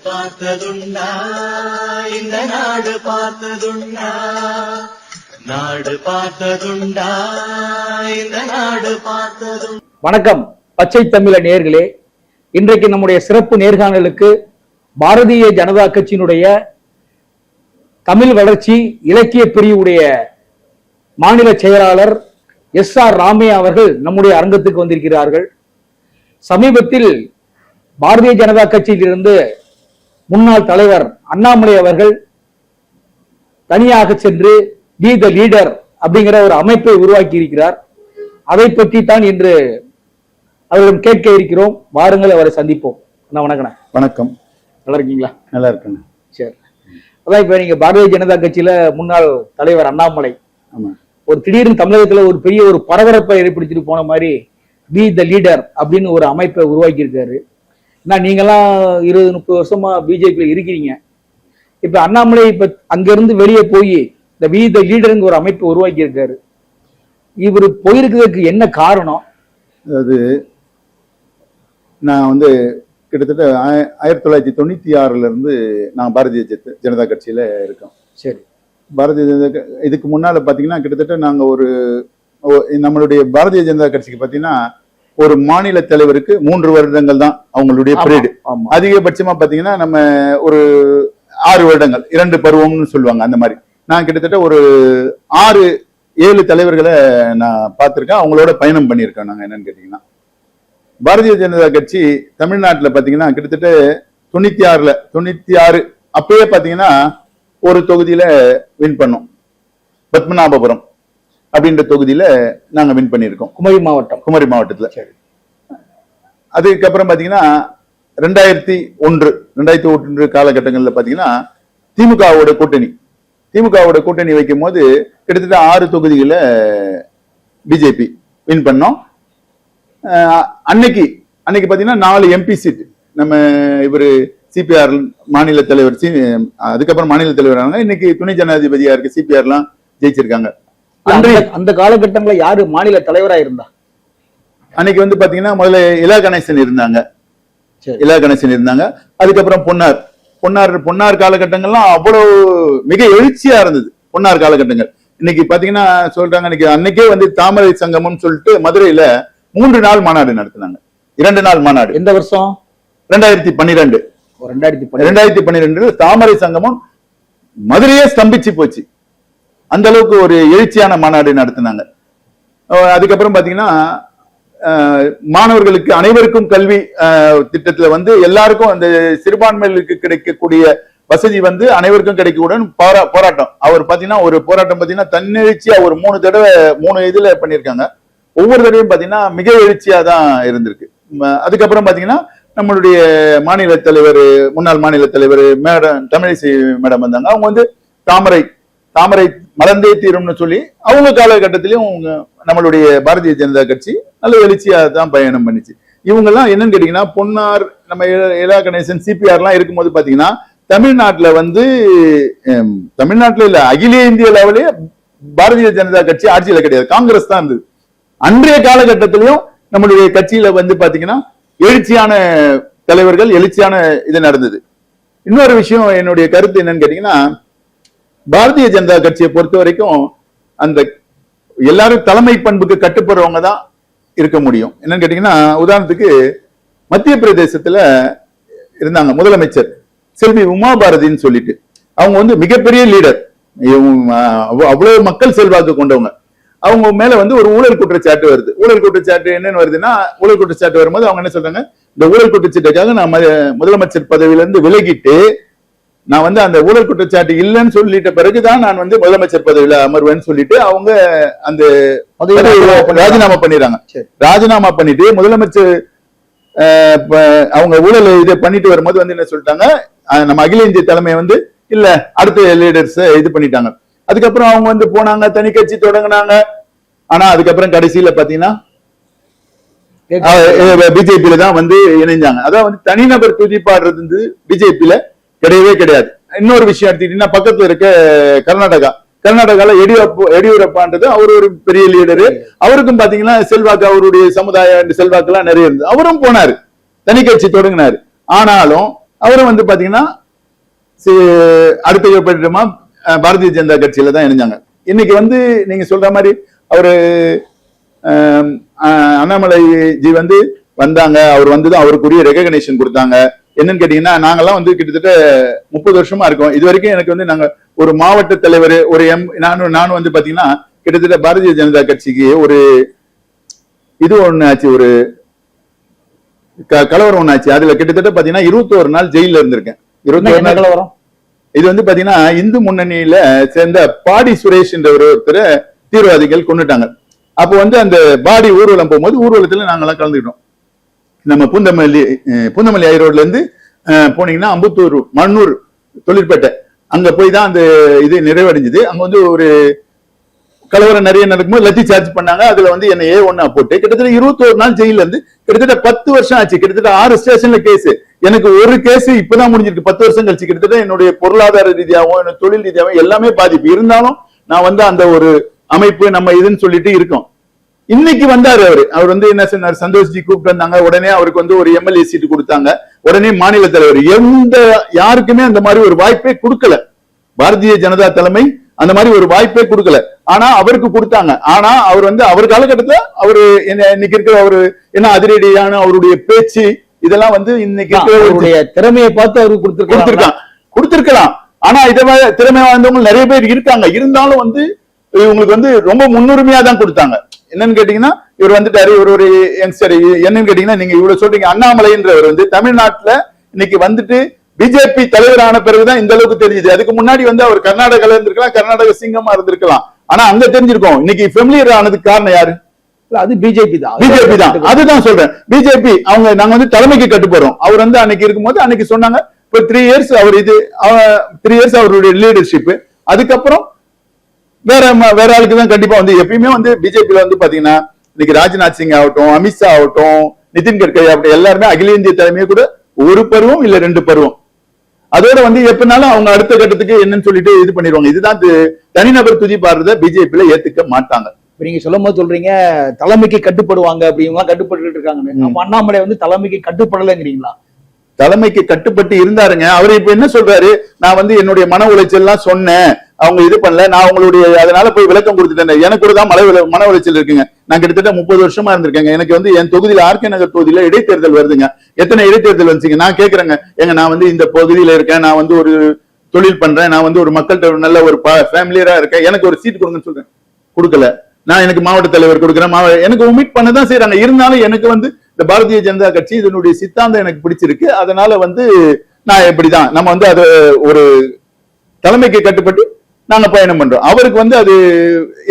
பார்த்ததுண்டா இந்த நாடு பார்த்ததுண்டா, நாடு பார்த்ததுண்டா இந்த நாடு பார்த்ததுண்டா. வணக்கம் பச்சை தமிழ நேயர்களே, இன்றைக்கு நம்முடைய சிறப்பு நேர்காணலுக்கு பாரதிய ஜனதா கட்சியினுடைய தமிழ் வளர்ச்சி இலக்கிய பிரிவுடைய மாநில செயலாளர் SR ராமையா அவர்கள் நம்முடைய அரங்கத்துக்கு வந்திருக்கிறார்கள். சமீபத்தில் பாரதிய ஜனதா கட்சியிலிருந்து முன்னாள் தலைவர் அண்ணாமலை அவர்கள் தனியாக சென்று பி த லீடர் அப்படிங்கிற ஒரு அமைப்பை உருவாக்கி இருக்கிறார். அதை பற்றி தான் இன்று அவரிடம் கேட்க இருக்கிறோம். வாருங்கள், அவரை சந்திப்போம். வணக்கம். வணக்கம். நல்லா இருக்கீங்களா? நல்லா இருக்கேன். சரி, அதான் இப்ப நீங்க பாரதிய ஜனதா கட்சியில முன்னாள் தலைவர் அண்ணாமலை ஒரு திடீர்னு தமிழகத்துல ஒரு பெரிய ஒரு பரபரப்பை ஏற்படுத்திட்டு போன மாதிரி பி த லீடர் அப்படின்னு ஒரு அமைப்பை உருவாக்கி இருக்காரு. நீங்கெல்லாம் 20-30 வருஷமா பிஜேபியில இருக்கிறீங்க. இப்ப அண்ணாமலை இப்ப அங்கிருந்து வெளியே போய் இந்த பி த லீடருங்க ஒரு அமைப்பை உருவாக்கி இருக்காரு. இவர் போயிருக்கிறதுக்கு என்ன காரணம்? அதாவது நான் கிட்டத்தட்ட 1996 இருந்து நான் பாரதிய ஜனதா கட்சியில இருக்கோம். சரி, பாரதிய ஜனதா இதுக்கு முன்னால பாத்தீங்கன்னா கிட்டத்தட்ட நாங்க நம்மளுடைய பாரதிய ஜனதா கட்சிக்கு பாத்தீங்கன்னா ஒரு மாநில தலைவருக்கு 3 வருடங்கள் தான் அவங்களுடைய பீரியட். அதிகபட்சமா பாத்தீங்கன்னா நம்ம ஒரு 6 வருடங்கள் 2 பருவம்னு சொல்லுவாங்க. அந்த மாதிரி நான் கிட்டத்தட்ட ஒரு 6-7 தலைவர்களை நான் பார்த்திருக்கேன். அவங்களோட பயணம் பண்ணியிருக்கேன். நாங்க என்னன்னு கேட்டீங்கன்னா பாரதிய ஜனதா கட்சி தமிழ்நாட்டுல பாத்தீங்கன்னா கிட்டத்தட்ட 96 அப்பயே பாத்தீங்கன்னா ஒரு தொகுதியில வின் பண்ணோம். பத்மநாபபுரம் அப்படின்ற தொகுதியில நாங்க வின் பண்ணியிருக்கோம். குமரி மாவட்டத்துல. அதுக்கப்புறம் பாத்தீங்கன்னா 2001 காலகட்டங்கள்ல பாத்தீங்கன்னா திமுகவோட கூட்டணி வைக்கும் போது கிட்டத்தட்ட 6 தொகுதிகளை பிஜேபி வின் பண்ணோம். அன்னைக்கு பாத்தீங்கன்னா 4 MP சீட் நம்ம இவரு சிபிஆர் மாநில தலைவர், அதுக்கப்புறம் மாநில தலைவர் ஆனாங்க. இன்னைக்கு துணை ஜனாதிபதியா இருக்கு சிபிஆர் எல்லாம் ஜெயிச்சிருக்காங்க. அந்த காலகட்டங்கள யாரு மாநில தலைவரா இருந்தா? அன்னைக்கு பாத்தீங்கன்னா முதல்ல இலா கணேசன் இருந்தாங்க. அதுக்கப்புறம் பொன்னார் காலகட்டங்கள்லாம் அவ்வளவு மிக எழுச்சியா இருந்தது. பொன்னார் காலகட்டங்கள் இன்னைக்கு பாத்தீங்கன்னா சொல்றாங்க, அன்னைக்கே தாமரை சங்கமம் சொல்லிட்டு மதுரையில 3 நாள் மாநாடு நடத்தினாங்க. 2 நாள் மாநாடு. எந்த வருஷம்? 2012 தாமரை சங்கமம் மதுரையே ஸ்தம்பிச்சு போச்சு. அந்த அளவுக்கு ஒரு எழுச்சியான மாநாடு நடத்தினாங்க. அதுக்கப்புறம் பாத்தீங்கன்னா மாணவர்களுக்கு அனைவருக்கும் கல்வி திட்டத்துல எல்லாருக்கும் அந்த சிறுபான்மைகளுக்கு கிடைக்கக்கூடிய வசதி அனைவருக்கும் கிடைக்கக்கூடாது போராட்டம். அவர் பாத்தீங்கன்னா ஒரு போராட்டம் பாத்தீங்கன்னா தன்னெழுச்சியா ஒரு 3 தடவை 3 இதுல பண்ணிருக்காங்க. ஒவ்வொரு தடவையும் பாத்தீங்கன்னா மிக எழுச்சியா தான் இருந்திருக்கு. அதுக்கப்புறம் பாத்தீங்கன்னா நம்மளுடைய முன்னாள் மாநில தலைவர் மேடம் தமிழிசை மேடம் வந்தாங்க. அவங்க தாமரை மலர்ந்தே தீரும்னு சொல்லி அவங்க காலகட்டத்திலையும் நம்மளுடைய பாரதிய ஜனதா கட்சி நல்ல எழுச்சியா தான் பயணம் பண்ணிச்சு. இவங்க எல்லாம் என்னன்னு கேட்டீங்கன்னா பொன்னார் நம்ம இலா கணேசன் சிபிஆர் எல்லாம் இருக்கும்போது பாத்தீங்கன்னா தமிழ்நாட்டுல இல்ல அகில இந்திய லெவலே பாரதிய ஜனதா கட்சி ஆட்சியில கிடையாது, காங்கிரஸ் தான் இருந்தது. அன்றைய காலகட்டத்திலையும் நம்மளுடைய கட்சியில பாத்தீங்கன்னா எழுச்சியான தலைவர்கள், எழுச்சியான இது நடந்தது. இன்னொரு விஷயம், என்னுடைய கருத்து என்னன்னு கேட்டீங்கன்னா பாரதிய ஜனதா கட்சியை பொறுத்த வரைக்கும் அந்த எல்லாரும் தலைமை பண்புக்கு கட்டுப்படுறவங்க தான் இருக்க முடியும். என்னன்னு கேட்டீங்கன்னா உதாரணத்துக்கு மத்திய பிரதேசத்துல இருந்தாங்க முதலமைச்சர் செல்வி உமா பாரதின்னு சொல்லிட்டு. அவங்க மிகப்பெரிய லீடர், அவ்வளவு மக்கள் செல்வாக்கு கொண்டவங்க. அவங்க மேல ஒரு ஊழல் குற்றச்சாட்டு வருது. ஊழல் குற்றச்சாட்டு என்னன்னு வருதுன்னா, ஊழல் குற்றச்சாட்டு வரும்போது அவங்க என்ன சொல்றாங்க, இந்த ஊழல் குற்றச்சாட்டுக்காக நான் முதலமைச்சர் பதவியில இருந்து விலகிட்டு நான் அந்த ஊழல் குற்றச்சாட்டு இல்லைன்னு சொல்லிட்ட பிறகுதான் நான் முதலமைச்சர் பதவியில அமர்வேன்னு சொல்லிட்டு அவங்க அந்த ராஜினாமா பண்ணிடுறாங்க. ராஜினாமா பண்ணிட்டு முதலமைச்சர் அவங்க ஊழல் இதை பண்ணிட்டு வரும்போது என்ன சொல்லிட்டாங்க, நம்ம அகில இந்திய தலைமை இல்ல அடுத்த லீடர்ஸ் இது பண்ணிட்டாங்க. அதுக்கப்புறம் அவங்க போனாங்க, தனி கட்சி தொடங்கினாங்க. ஆனா அதுக்கப்புறம் கடைசியில பாத்தீங்கன்னா பிஜேபியில தான் இணைஞ்சாங்க. அதான் தனிநபர் துதிப்பாடுறது பிஜேபியில கிடையவே கிடையாது. இன்னொரு விஷயம் எடுத்துக்கிட்டீங்கன்னா பக்கத்துல இருக்க கர்நாடகால எடியூரப்பான்றது அவர் ஒரு பெரிய லீடரு. அவருக்கும் பாத்தீங்கன்னா செல்வாக்கு, அவருடைய சமுதாய செல்வாக்கு எல்லாம் நிறைய இருந்தது. அவரும் போனாரு, தனி கட்சி தொடங்கினாரு. ஆனாலும் அவரும் வந்து பாத்தீங்கன்னா அடுத்த கட்டமா பாரதிய ஜனதா கட்சியில தான் இணைஞ்சாங்க. இன்னைக்கு வந்து நீங்க சொல்ற மாதிரி அவரு அண்ணாமலைஜி வந்து வந்தாங்க, அவர் வந்துதான் அவருக்குரிய ரெகக்னேஷன் கொடுத்தாங்க. என்னன்னு கேட்டீங்கன்னா, நாங்கெல்லாம் வந்து கிட்டத்தட்ட 30 வருஷமா இருக்கோம். இது வரைக்கும் எனக்கு வந்து நாங்க ஒரு மாவட்ட தலைவர், ஒரு நானும் வந்து பாத்தீங்கன்னா கிட்டத்தட்ட பாரதிய ஜனதா கட்சிக்கு ஒரு இது ஒண்ணு ஆச்சு, ஒரு கலவரம் ஒண்ணு ஆச்சு. அதுல கிட்டத்தட்ட பாத்தீங்கன்னா 21 நாள் ஜெயில இருந்திருக்கேன். 21 நாள் கலவரம். இது வந்து பாத்தீங்கன்னா இந்து முன்னணியில சேர்ந்த பாடி சுரேஷ் என்ற ஒருத்தரை தீவிரவாதிகள் கொண்டுட்டாங்க. அப்போ வந்து அந்த பாடி ஊர்வலம் போகும்போது ஊர்வலத்துல நாங்கெல்லாம் கலந்துக்கிட்டோம். நம்ம பூந்தமல்லி ரோட்ல இருந்து போனீங்கன்னா அம்புத்தூர் மண்ணூர் தொழிற்பேட்டை அங்க போய் தான் அந்த இது நிறைவடைஞ்சது. அங்க வந்து ஒரு கலவரம் நிறைய நடக்கும்போது லத்தி சார்ஜ் பண்ணாங்க. அதுல வந்து என்ன A1 போட்டு கிட்டத்தட்ட 21 நாள் ஜெயில இருந்து கிட்டத்தட்ட 10 வருஷம் ஆச்சு. கிட்டத்தட்ட 6 ஸ்டேஷன்ல கேஸ். எனக்கு ஒரு கேஸ் இப்பதான் முடிஞ்சிருக்கு 10 வருஷம் கழிச்சு. கிட்டத்தட்ட என்னுடைய பொருளாதார ரீதியாகவும் என்னோட தொழில் ரீதியாகவும் எல்லாமே பாதிப்பு. இருந்தாலும் நான் வந்து அந்த ஒரு அமைப்பு நம்ம இதுன்னு சொல்லிட்டு இருக்கோம். இன்னைக்கு வந்தாரு அவர் வந்து என்ன சொன்னார், சந்தோஷ்ஜி கூப்பிட்டு வந்தாங்க. உடனே அவருக்கு வந்து ஒரு MLA சீட்டு கொடுத்தாங்க. உடனே மாநில தலைவர். யாருக்குமே அந்த மாதிரி ஒரு வாய்ப்பே கொடுக்கல. பாரதிய ஜனதா தலைமை அந்த மாதிரி ஒரு வாய்ப்பே கொடுக்கல. ஆனா அவருக்கு கொடுத்தாங்க. ஆனா அவர் வந்து அவர் காலகட்டத்துல அவரு இன்னைக்கு இருக்கிற அவரு என்ன அதிரடியான அவருடைய பேச்சு இதெல்லாம் வந்து இன்னைக்கு திறமையை பார்த்து அவருக்கு கொடுத்திருக்கலாம். ஆனா இதை திறமை வாழ்ந்தவங்க நிறைய பேர் இருக்காங்க. இருந்தாலும் வந்து இவங்களுக்கு வந்து ரொம்ப முன்னுரிமையா தான் கொடுத்தாங்க. என்னன்னு கேட்டீங்கன்னா, இவர் வந்துட்டாரு, இவர் ஒரு யங்ஸ்டர். என்னன்னு கேட்டீங்கன்னா, நீங்க இவ்வளவு சொல்றீங்க, அண்ணாமலைன்றவர் வந்து தமிழ்நாட்டுல இன்னைக்கு வந்துட்டு பிஜேபி தலைவரான பிறகுதான் இந்த அளவுக்கு தெரிஞ்சது. அதுக்கு முன்னாடி வந்து அவர் கர்நாடகால இருந்திருக்கலாம், கர்நாடக சிங்கமா இருந்திருக்கலாம். ஆனா அங்க தெரிஞ்சிருக்கோம். இன்னைக்கு ஃபெமிலியர் ஆனதுக்கு காரணம் யாரு? அது பிஜேபி தான். அதுதான் சொல்றேன். பிஜேபி நாங்க வந்து தலைமைக்கு கட்டுப்படுறோம். அவர் வந்து அன்னைக்கு இருக்கும்போது அன்னைக்கு சொன்னாங்க, இப்போ 3 இயர்ஸ் அவர் 3 இயர்ஸ் அவருடைய லீடர்ஷிப். அதுக்கப்புறம் வேற ஆளுக்கு தான் கண்டிப்பா வந்து எப்பயுமே வந்து பிஜேபியில வந்து பாத்தீங்கன்னா இன்னைக்கு ராஜ்நாத் சிங் ஆகட்டும், அமித்ஷா ஆகட்டும், நிதின் கட்கரி ஆகட்டும், எல்லாருமே அகில இந்திய தலைமையை கூட ஒரு பருவம் இல்ல 2 பருவம். அதோட வந்து எப்பனாலும் அவங்க அடுத்த கட்டத்துக்கு என்னன்னு சொல்லிட்டு இது பண்ணிடுவாங்க. இதுதான் தனிநபர் துதி பாடுறத பிஜேபியில ஏத்துக்க மாட்டாங்க. நீங்க சொல்லும் போது சொல்றீங்க தலைமைக்கு கட்டுப்படுவாங்க, அப்படிங்களா கட்டுப்பட்டு இருக்காங்க. அண்ணாமலை வந்து தலைமைக்கு கட்டுப்படலைங்கிறீங்களா? தலைமைக்கு கட்டுப்பட்டு இருந்தாருங்க. அவரு இப்ப என்ன சொல்றாரு, நான் வந்து என்னுடைய மன உளைச்சல் எல்லாம் சொன்னேன், அவங்க இது பண்ணல, நான் அவங்களுடைய அதனால போய் விளக்கம் கொடுத்துட்டேன். எனக்கு கூட தான் மன உளைச்சல் இருக்குங்க. நான் கிட்டத்தட்ட 30 வருஷமா இருந்திருக்கேங்க. எனக்கு வந்து என் தொகுதியில RK நகர் தொகுதியில இடைத்தேர்தல் வருதுங்க. எத்தனை இடைத்தேர்தல் வந்துச்சுங்க? நான் கேக்குறேங்க, நான் வந்து இந்த பகுதியில இருக்கேன், நான் வந்து ஒரு தொழில் பண்றேன், நான் வந்து ஒரு மக்கள்கிட்ட நல்ல ஒரு ஃபேமிலியரா இருக்கேன், எனக்கு ஒரு சீட் கொடுங்கன்னு சொல்றேன், கொடுக்கல. நான் எனக்கு மாவட்ட தலைவர் கொடுக்குறேன், எனக்கு ஒமிட் பண்ணதான் செய்யறாங்க. இருந்தாலும் எனக்கு வந்து இந்த பாரதிய ஜனதா கட்சி இதனுடைய சித்தாந்தம் எனக்கு பிடிச்சிருக்கு. அதனால வந்து நான் எப்படிதான் நம்ம வந்து அது ஒரு தலைமைக்கு கட்டுப்பட்டு நாங்க பயணம் பண்றோம். அவருக்கு வந்து அது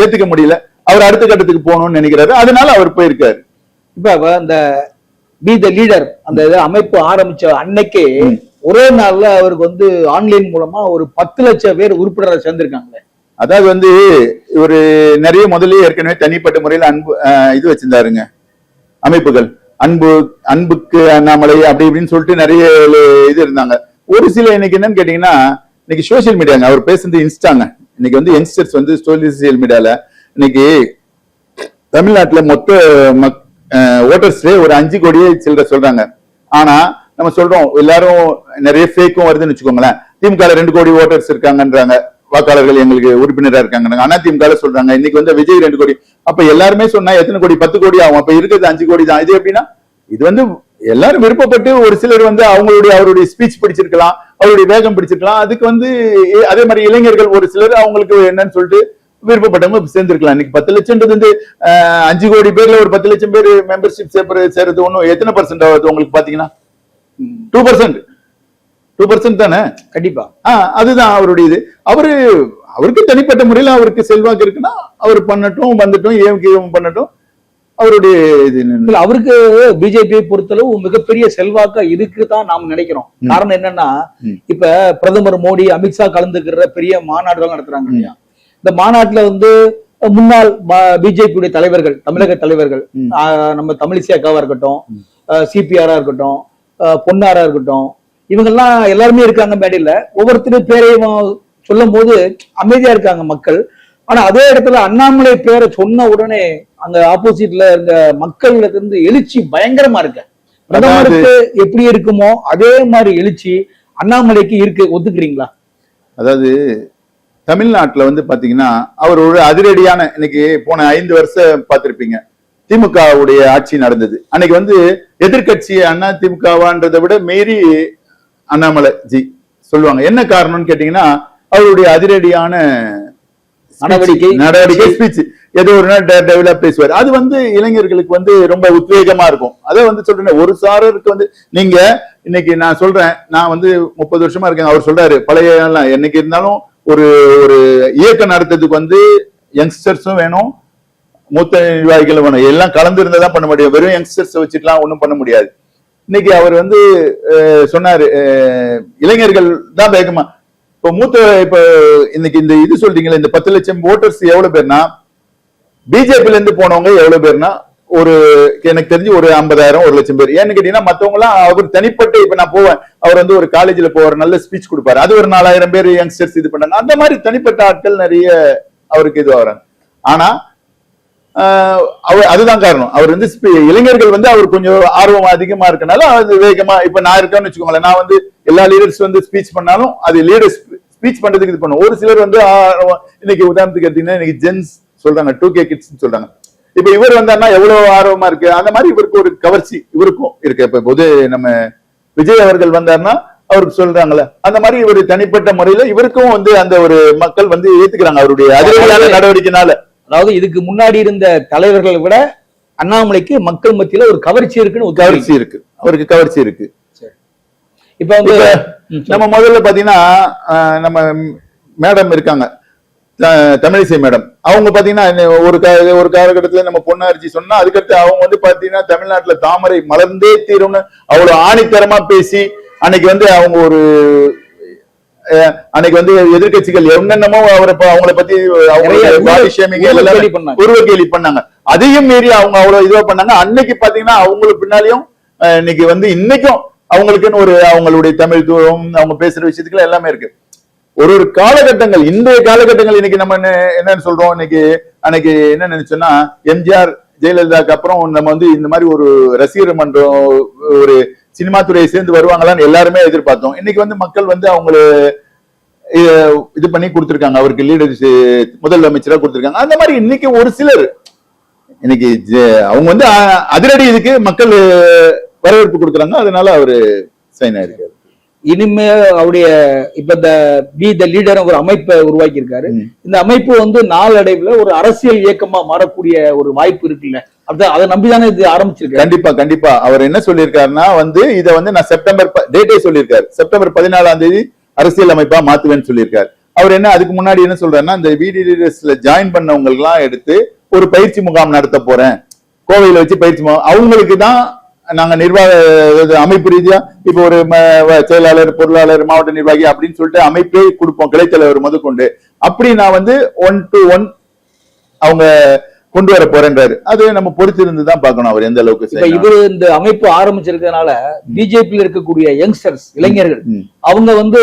ஏத்துக்க முடியல. அவர் அடுத்த கட்டத்துக்கு போகணும்னு நினைக்கிறாரு. அதனால அவர் போயிருக்காரு. இப்ப அந்த பி த லீடர் அந்த அமைப்பு ஆரம்பிச்ச அன்னைக்கே ஒரே நாள்ல அவருக்கு வந்து ஆன்லைன் மூலமா ஒரு 10 லட்சம் பேர் உறுப்பினராக சேர்ந்திருக்காங்க. அதாவது வந்து ஒரு நிறைய முதல்ல ஏற்கனவே தனிப்பட்ட முறையில் அன்பு இது வச்சிருந்தாருங்க அமைப்புகள். அன்புக்கு அண்ணாமலை அப்படி இப்படின்னு சொல்லிட்டு நிறைய இது இருந்தாங்க. ஒரு சில இன்னைக்கு என்னன்னு கேட்டீங்கன்னா, இன்னைக்கு சோசியல் மீடியாங்க அவர் பேசுறது இன்ஸ்டாங்க. இன்னைக்கு வந்து யங்ஸ்டர்ஸ் வந்து சோசியல் மீடியால இன்னைக்கு தமிழ்நாட்டுல மொத்த ஓட்டர்ஸ்ல ஒரு 5 கோடியே சில்லற சொல்றாங்க. ஆனா நம்ம சொல்றோம் எல்லாரும் நிறைய ஃபேக்கும் வருதுன்னு வச்சுக்கோங்களேன். திமுக 2 கோடி ஓட்டர்ஸ் இருக்காங்கன்றாங்க, வாக்காளர்கள் எங்களுக்கு உறுப்பினரா இருக்காங்க. ஆனா திமுக சொல்றாங்க இன்னைக்கு வந்து விஜய் 2 கோடி. அப்ப எல்லாருமே சொன்னா எத்தனை கோடி? 10 கோடி ஆகும். அப்ப இருக்கிறது 5 கோடி தான். இது எப்படின்னா, இது வந்து எல்லாரும் விருப்பப்பட்டு ஒரு சிலர் வந்து அவருடைய ஸ்பீச் பிடிச்சிருக்கலாம், அவருடைய வேகம் பிடிச்சிருக்கலாம். அதுக்கு வந்து அதே மாதிரி இளைஞர்கள் ஒரு சிலர் அவங்களுக்கு என்னன்னு சொல்லிட்டு விருப்பப்பட்டவங்க சேர்ந்திருக்கலாம். இன்னைக்கு 10 லட்சம்ன்றது வந்து 5 கோடி பேர்ல ஒரு 10 லட்சம் பேர் மெம்பர்ஷிப் சேர்றது ஒன்னும் எத்தனை % ஆகுது உங்களுக்கு பாத்தீங்கன்னா? 2% தானே. கண்டிப்பா அதுதான் அவருடைய இது. அவருக்கு தனிப்பட்ட முறையில அவருக்கு செல்வாக்கு இருக்குன்னா அவர் பண்ணட்டும், வந்துட்டும், ஏம் பண்ணட்டும். அவருடைய இது அவருக்கு பிஜேபியை பொறுத்தளவு மிகப்பெரிய செல்வாக்கா இருக்குதான் நாம் நினைக்கிறோம். காரணம் என்னன்னா, இப்ப பிரதமர் மோடி, அமித்ஷா கலந்துக்கிற பெரிய மாநாடுகள் நடத்துறாங்க இல்லையா? இந்த மாநாட்டுல வந்து முன்னாள் பிஜேபியுடைய தலைவர்கள், தமிழக தலைவர்கள், நம்ம தமிழிசை அக்காவா இருக்கட்டும், CPR இருக்கட்டும், பொன்னாரா இருக்கட்டும், இவங்கெல்லாம் எல்லாருமே இருக்காங்க மேடையில. ஒவ்வொருத்தரும் பேரையும் சொல்லும் போது அமைதியா இருக்காங்க மக்கள். ஆனா அதே இடத்துல அண்ணாமலை பேரை சொன்ன உடனே அங்க ஆப்போசிட்ல இருந்த மக்கள்ல இருந்து எழுச்சி பயங்கரமா இருக்கு. பிரதமருக்கு எப்படி இருக்குமோ அதே மாதிரி எழுச்சி அண்ணாமலைக்கு இருக்கு, ஒத்துக்கிறீங்களா? அதாவது தமிழ்நாட்டுல வந்து பாத்தீங்கன்னா அவர் ஒரு அதிரடியான, இன்னைக்கு போன 5 வருஷம் பார்த்திருப்பீங்க திமுகவுடைய ஆட்சி நடந்தது. அன்னைக்கு வந்து எதிர்கட்சி அண்ணா திமுகவான்றதை விட மீறி அண்ணாமலை ஜி சொல்லுவாங்க. என்ன காரணம்னு கேட்டீங்கன்னா அவருடைய அதிரடியான நடவடிக்கை ஸ்பீச், ஏதோ ஒரு நாள் டெவலப் பேசுவார். அது வந்து இளைஞர்களுக்கு வந்து ரொம்ப உத்வேகமா இருக்கும். அதை வந்து சொல்றேன், ஒரு சாரருக்கு வந்து நீங்க இன்னைக்கு நான் சொல்றேன், நான் வந்து 30 வருஷமா இருக்கேன். அவர் சொல்றாரு பழைய என்னைக்கு இருந்தாலும் ஒரு ஒரு இயக்கம் நடத்துறதுக்கு வந்து யங்ஸ்டர்ஸும் வேணும், மூத்த நிர்வாகிகளும் வேணும், எல்லாம் கலந்து இருந்தாதான் பண்ண முடியும். வெறும் யங்ஸ்டர்ஸ் வச்சுட்டுலாம் ஒன்றும் பண்ண முடியாது. இன்னைக்கு அவர் வந்து சொன்னாரு இளைஞர்கள் தான் வேகமா இப்ப இன்னைக்கு இந்த இது சொல்றீங்களா, இந்த 10 லட்சம் ஓட்டர்ஸ் எவ்வளவு பேர்னா பிஜேபில இருந்து போனவங்க எவ்வளவு பேர்னா ஒரு எனக்கு தெரிஞ்சு ஒரு 50,000 1 லட்சம் பேர். ஏன்னு கேட்டீங்கன்னா மத்தவங்க எல்லாம் அவர் தனிப்பட்டு, இப்ப நான் போவேன், அவர் வந்து ஒரு காலேஜ்ல போவார், நல்ல ஸ்பீச் கொடுப்பாரு, அது ஒரு 4,000 பேர் யங்ஸ்டர்ஸ் இது பண்ணாங்க. அந்த மாதிரி தனிப்பட்ட ஆட்கள் நிறைய அவருக்கு இது வராங்க. ஆனா அதுதான் காரணம். அவர் வந்து இளைஞர்கள் வந்து அவர் கொஞ்சம் ஆர்வம் அதிகமா இருக்கனால அது வேகமா, இப்ப நான் இருக்கேன்னு வச்சுக்கோங்களேன், நான் வந்து எல்லா லீடர்ஸ் வந்து ஸ்பீச் பண்ணாலும் அது லீடர்ஸ் ஸ்பீச் பண்றதுக்கு இது பண்ணும். ஒரு சிலர் வந்து இன்னைக்கு உதாரணத்துக்கு எடுத்தீங்கன்னா இன்னைக்கு ஜென்ஸ் சொல்றாங்க, 2K கிட்ஸ் சொல்றாங்க. இப்ப இவர் வந்தாருன்னா எவ்வளவு ஆர்வமா இருக்கு, அந்த மாதிரி இவருக்கு ஒரு கவர்ச்சி இவருக்கும் இருக்கு. இப்ப பொது நம்ம விஜய் அவர்கள் வந்தாருன்னா அவருக்கு சொல்றாங்கல்ல, அந்த மாதிரி இவர் தனிப்பட்ட முறையில இவருக்கும் வந்து அந்த ஒரு மக்கள் வந்து ஏத்துக்கிறாங்க அவருடைய அதிரடியான நடவடிக்கைனால. அதாவது இதுக்கு முன்னாடி இருந்த தலைவர்களை விட அண்ணாமலைக்கு மக்கள் மத்தியில ஒரு கவர்ச்சி இருக்குன்னு, கவர்ச்சி இருக்கு, அவருக்கு கவர்ச்சி இருக்கு. இப்ப வந்து நம்ம முதல்ல பாத்தீங்கன்னா நம்ம மேடம் இருக்காங்க, தமிழிசை மேடம், அவங்க பாத்தீங்கன்னா ஒரு காலகட்டத்துல நம்ம பொன்னாரிச்சி சொன்னா அதுக்கடுத்து அவங்க வந்து பாத்தீங்கன்னா தமிழ்நாட்டுல தாமரை மலர்ந்தே தீரும்னு அவ்வளவு ஆணித்தரமா பேசி அன்னைக்கு வந்து அவங்க ஒரு அன்னைக்கு வந்து எதிர்கட்சிகள் என்னென்னமோ அவங்களை பத்தி உருவ கேலி பண்ணாங்க. அதையும் மீறி அவங்க அவ்வளவு இதுவா பண்ணாங்க. அன்னைக்கு பாத்தீங்கன்னா அவங்களுக்கு பின்னாலையும் இன்னைக்கு வந்து இன்னைக்கும் அவங்களுக்குன்னு ஒரு அவங்களுடைய தமிழ் தூரம், அவங்க பேசுற விஷயத்துக்குள்ள எல்லாமே இருக்கு. ஒரு காலகட்டங்கள், இன்றைய காலகட்டங்கள் இன்னைக்கு நம்ம என்னன்னு சொல்றோம், இன்னைக்கு அன்னைக்கு என்ன நினைச்சோம்னா எம்ஜிஆர் ஜெயலலிதாக்கு அப்புறம் நம்ம வந்து இந்த மாதிரி ஒரு ரசிகர் மன்றம், ஒரு சினிமா துறையை சேர்ந்து வருவாங்களான்னு எல்லாருமே எதிர்பார்த்தோம். இன்னைக்கு வந்து மக்கள் வந்து அவங்கள இது பண்ணி கொடுத்திருக்காங்க, அவருக்கு லீடர் முதலமைச்சரா கொடுத்திருக்காங்க. அந்த மாதிரி இன்னைக்கு ஒரு சிலர் இன்னைக்கு அவங்க வந்து அதிரடி இதுக்கு மக்கள் வரவேற்பு கொடுக்குறாங்க. அதனால அவரு சைன் ஆயிருக்காரு. இனிமே அவருடைய இப்ப இந்த பி த லீடர் ஒரு அமைப்பை உருவாக்கி இருக்காரு. இந்த அமைப்பு வந்து நாளடைவுல ஒரு அரசியல் இயக்கமா மாறக்கூடிய ஒரு வாய்ப்பு இருக்குல்ல, அப்படிதான் அதை நம்பிதானே இது ஆரம்பிச்சிருக்கு. கண்டிப்பா கண்டிப்பா. அவர் என்ன சொல்லியிருக்காருன்னா வந்து இதை வந்து நான் செப்டம்பர் டேட்டே சொல்லியிருக்காரு, செப்டம்பர் 14ஆம் தேதி அரசியல் அமைப்பா மாத்துவேன்னு சொல்லியிருக்காரு. அவர் என்ன அதுக்கு முன்னாடி என்ன சொல்றாருன்னா, இந்த விடி லீடர்ஸ்ல ஜாயின் பண்ணவங்களுக்கு எல்லாம் எடுத்து ஒரு பயிற்சி முகாம் நடத்த போறேன், கோவையில வச்சு பயிற்சி முகாம், அவங்களுக்கு தான் நாங்க நிர்வாக அமைப்பு ரீதியா இப்ப ஒரு செயலாளர், பொருளாளர், மாவட்ட நிர்வாகி அப்படின்னு சொல்லிட்டு அமைப்பே கொடுப்போம், கிளைத்தலைவர் முதற்கொண்டு. அப்படி நான் வந்து 1 to 1 அவங்க கொண்டு வர போறேன்றாரு. அது நம்ம பொறுத்து இருந்துதான் பார்க்கணும் அவர் எந்த அளவுக்கு. இவரு இந்த அமைப்பு ஆரம்பிச்சிருக்கிறதுனால பிஜேபியில் இருக்கக்கூடிய யங்ஸ்டர்ஸ், இளைஞர்கள், அவங்க வந்து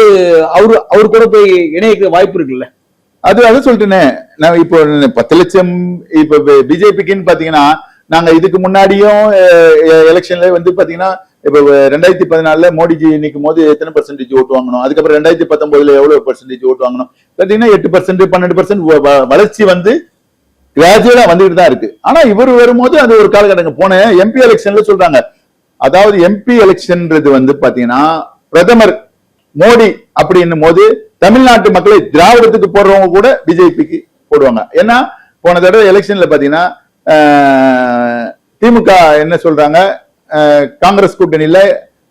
அவரு கூட போய் இணைய வாய்ப்பு இருக்குல்ல. அது சொல்லிட்டேனே நான் இப்போ 10 லட்சம் இப்ப பிஜேபிக்குன்னு பாத்தீங்கன்னா, நாங்க இதுக்கு முன்னாடியும் எலெக்ஷன்ல வந்து பாத்தீங்கன்னா இப்ப 2014 மோடிஜி நிற்கும் போது எத்தனை % ஓட்டு வாங்கணும், அதுக்கப்புறம் 2019 எவ்வளவு % ஓட்டு வாங்கணும் பாத்தீங்கன்னா 8% 12% வளர்ச்சி வந்து கிராஜுவலா வந்துட்டு தான் இருக்கு. ஆனா இவர் வரும்போது அது ஒரு காலகட்டம். போன எம்பி எலெக்ஷன்ல சொல்றாங்க, அதாவது எம்பி எலெக்ஷன்ன்றது வந்து பாத்தீங்கன்னா பிரதமர் மோடி அப்படின்னும் போது தமிழ்நாட்டு மக்களை திராவிடத்துக்கு போடுறவங்க கூட பிஜேபிக்கு போடுவாங்க. ஏன்னா போன தடவை எலெக்ஷன்ல பாத்தீங்கன்னா திமுக என்ன சொல்றாங்க, காங்கிரஸ் கூட்டணியில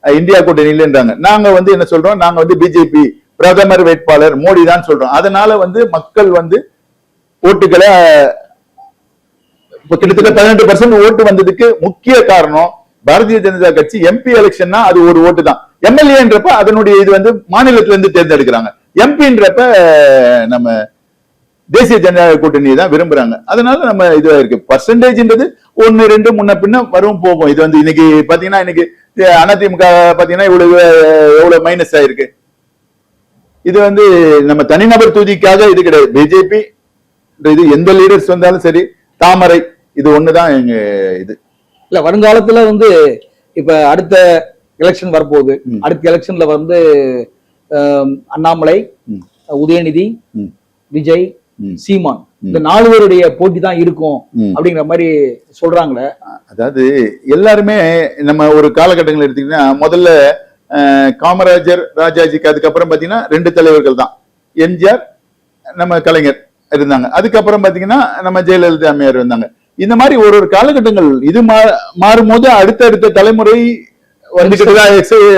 இந்தியா கூட்டணியிலன்றாங்க. நாங்க வந்து என்ன சொல்றோம், நாங்க வந்து பிஜேபி பிரதமர் வேட்பாளர் மோடி தான் சொல்றோம். அதனால வந்து மக்கள் வந்து ஓட்டுகளை கிட்டத்தட்ட 18% ஓட்டு வந்ததுக்கு முக்கிய காரணம் பாரதிய ஜனதா கட்சி. எம்பி எலெக்ஷன்னா அது ஒரு ஓட்டு தான், எம்எல்ஏன்றப்ப அதனுடைய இது வந்து மாநிலத்துல இருந்து தேர்ந்தெடுக்கிறாங்க, எம்பின்றப்ப நம்ம தேசிய ஜனநாயக கூட்டணியை தான் விரும்புறாங்க. அதனால நம்ம இதுவா இருக்கு. பர்சன்டேஜ்ன்றது 1 2 முன்ன பின்ன வரும் போகும். இது வந்து இன்னைக்கு பாத்தீங்கன்னா இன்னைக்கு அதிமுக பாத்தீங்கன்னா எவ்வளவு மைனஸ் ஆயிருக்கு. இது வந்து நம்ம தனிநபர் தொகுதிக்காக இது கிடையாது. பிஜேபி இது எந்த லீடர்ஸ் வந்தாலும் சரி, தாமரை இது ஒண்ணுதான் எங்க இது இல்ல. வருங்காலத்துல வந்து இப்ப அடுத்த எலெக்ஷன் வரப்போகுது. அடுத்த எலெக்ஷன்ல வந்து அண்ணாமலை, உதயநிதி, விஜய், சீமான் இந்த 4 பேருடைய போட்டி தான் இருக்கும் அப்படிங்கிற மாதிரி சொல்றாங்களே. அதாவது எல்லாருமே நம்ம ஒரு காலகட்டங்கள் எடுத்தீங்கன்னா முதல்ல காமராஜர், ராஜாஜிக்கு அதுக்கப்புறம் பாத்தீங்கன்னா 2 தலைவர்கள் தான், எம்ஜிஆர், நம்ம கலைஞர் இருந்தாங்க. அதுக்கப்புறம் பாத்தீங்கன்னா நம்ம ஜெயலலிதா அம்மையார் இருந்தாங்க. இந்த மாதிரி ஒரு காலகட்டங்கள் இது மாறும்போது அடுத்தடுத்த தலைமுறை வந்துகிட்டுதான்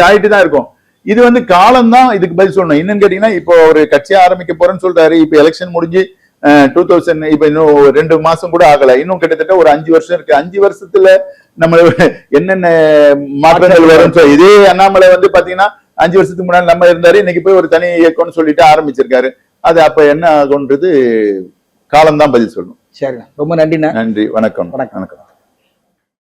ஆயிட்டு தான் இருக்கும். இது வந்து காலம் தான் இதுக்கு பதில் சொல்லணும். என்னன்னு கேட்டீங்கன்னா, இப்போ ஒரு கட்சியை ஆரம்பிக்க போறேன்னு சொல்றாரு. இப்ப எலெக்ஷன் முடிஞ்சு 2000 இப்ப இன்னும் 2 மாசம் கூட ஆகல. இன்னும் கிட்டத்தட்ட ஒரு 5 வருஷம் இருக்கு. 5 வருஷத்துல நம்ம என்னென்ன மாற்றங்கள் வரும். இதே அண்ணாமலை வந்து பாத்தீங்கன்னா 5 வருஷத்துக்கு முன்னாடி நம்ம இருந்தாரு, இன்னைக்கு போய் ஒரு தனி இயக்கம்னு சொல்லிட்டு ஆரம்பிச்சிருக்காரு. அது அப்ப என்ன ஆகுன்றது காலம் தான் பதில் சொல்லணும். சரி, ரொம்ப நன்றிண்ணா. நன்றி, வணக்கம். வணக்கம்.